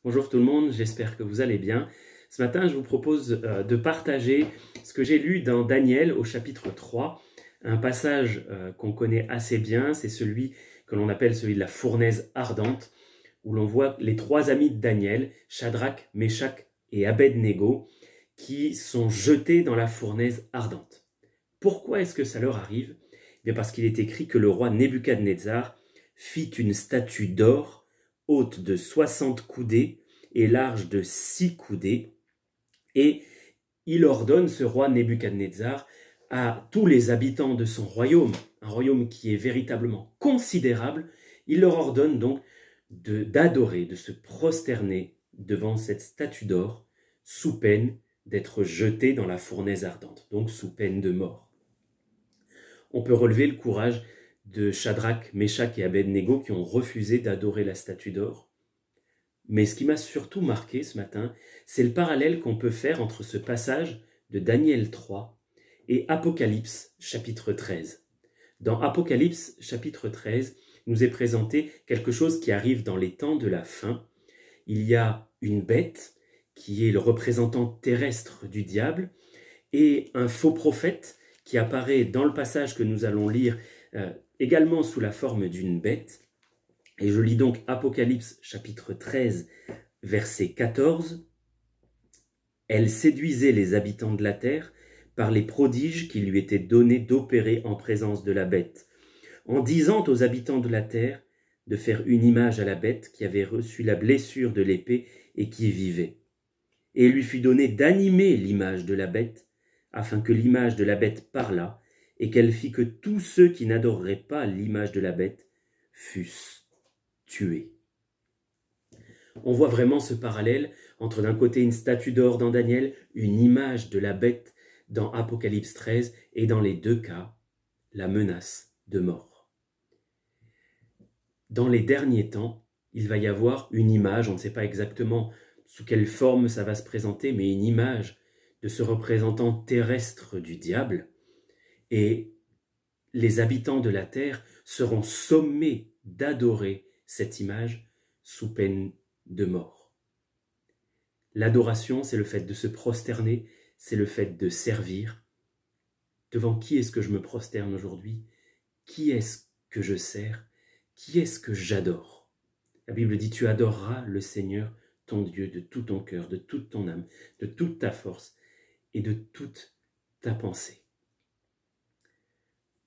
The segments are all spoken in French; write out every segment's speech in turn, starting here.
Bonjour tout le monde, j'espère que vous allez bien. Ce matin, je vous propose de partager ce que j'ai lu dans Daniel au chapitre 3, un passage qu'on connaît assez bien, c'est celui que l'on appelle celui de la fournaise ardente, où l'on voit les trois amis de Daniel, Shadrach, Meshach et Abed-Nego, qui sont jetés dans la fournaise ardente. Pourquoi est-ce que ça leur arrive? Eh bien parce qu'il est écrit que le roi Nebuchadnezzar fit une statue d'or haute de 60 coudées et large de 6 coudées, et il ordonne, ce roi Nebuchadnezzar, à tous les habitants de son royaume, un royaume qui est véritablement considérable, il leur ordonne donc d'adorer, de se prosterner devant cette statue d'or, sous peine d'être jetés dans la fournaise ardente, donc sous peine de mort. On peut relever le courage de Shadrach, Meshach et Abed-Nego qui ont refusé d'adorer la statue d'or. Mais ce qui m'a surtout marqué ce matin, c'est le parallèle qu'on peut faire entre ce passage de Daniel 3 et Apocalypse chapitre 13. Dans Apocalypse chapitre 13, nous est présenté quelque chose qui arrive dans les temps de la fin. Il y a une bête qui est le représentant terrestre du diable et un faux prophète qui apparaît dans le passage que nous allons lire également sous la forme d'une bête. Et je lis donc Apocalypse chapitre 13, verset 14. « Elle séduisait les habitants de la terre par les prodiges qui lui étaient donnés d'opérer en présence de la bête, en disant aux habitants de la terre de faire une image à la bête qui avait reçu la blessure de l'épée et qui vivait. Et il lui fut donné d'animer l'image de la bête, afin que l'image de la bête parlât, et qu'elle fit que tous ceux qui n'adoreraient pas l'image de la bête fussent tués. » On voit vraiment ce parallèle entre d'un côté une statue d'or dans Daniel, une image de la bête dans Apocalypse 13, et dans les deux cas, la menace de mort. Dans les derniers temps, il va y avoir une image, on ne sait pas exactement sous quelle forme ça va se présenter, mais une image de ce représentant terrestre du diable, et les habitants de la terre seront sommés d'adorer cette image sous peine de mort. L'adoration, c'est le fait de se prosterner, c'est le fait de servir. Devant qui est-ce que je me prosterne aujourd'hui? Qui est-ce que je sers? Qui est-ce que j'adore? La Bible dit, tu adoreras le Seigneur, ton Dieu, de tout ton cœur, de toute ton âme, de toute ta force et de toute ta pensée.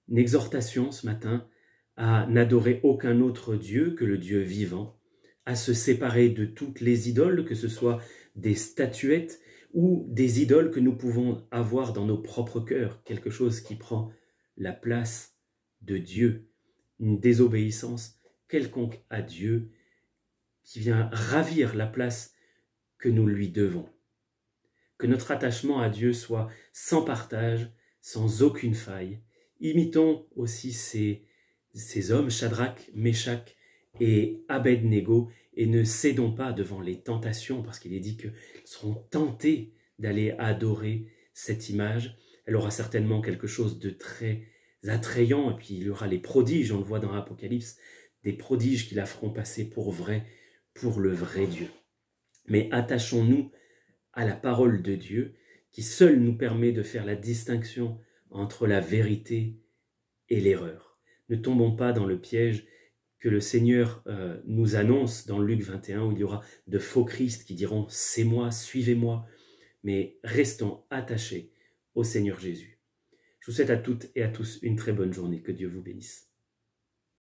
Une exhortation ce matin à n'adorer aucun autre Dieu que le Dieu vivant, à se séparer de toutes les idoles, que ce soit des statuettes ou des idoles que nous pouvons avoir dans nos propres cœurs, quelque chose qui prend la place de Dieu, une désobéissance quelconque à Dieu qui vient ravir la place que nous lui devons. Que notre attachement à Dieu soit sans partage, sans aucune faille. Imitons aussi ces hommes, Shadrach, Meshach et Abed-Nego, et ne cédons pas devant les tentations, parce qu'il est dit qu'ils seront tentés d'aller adorer cette image. Elle aura certainement quelque chose de très attrayant, et puis il y aura les prodiges, on le voit dans l'Apocalypse, des prodiges qui la feront passer pour vrai, pour le vrai Dieu. Mais attachons-nous à la parole de Dieu, qui seule nous permet de faire la distinction entre la vérité et l'erreur. Ne tombons pas dans le piège que le Seigneur nous annonce dans Luc 21, où il y aura de faux Christ qui diront « c'est moi, suivez-moi », mais restons attachés au Seigneur Jésus. Je vous souhaite à toutes et à tous une très bonne journée. Que Dieu vous bénisse.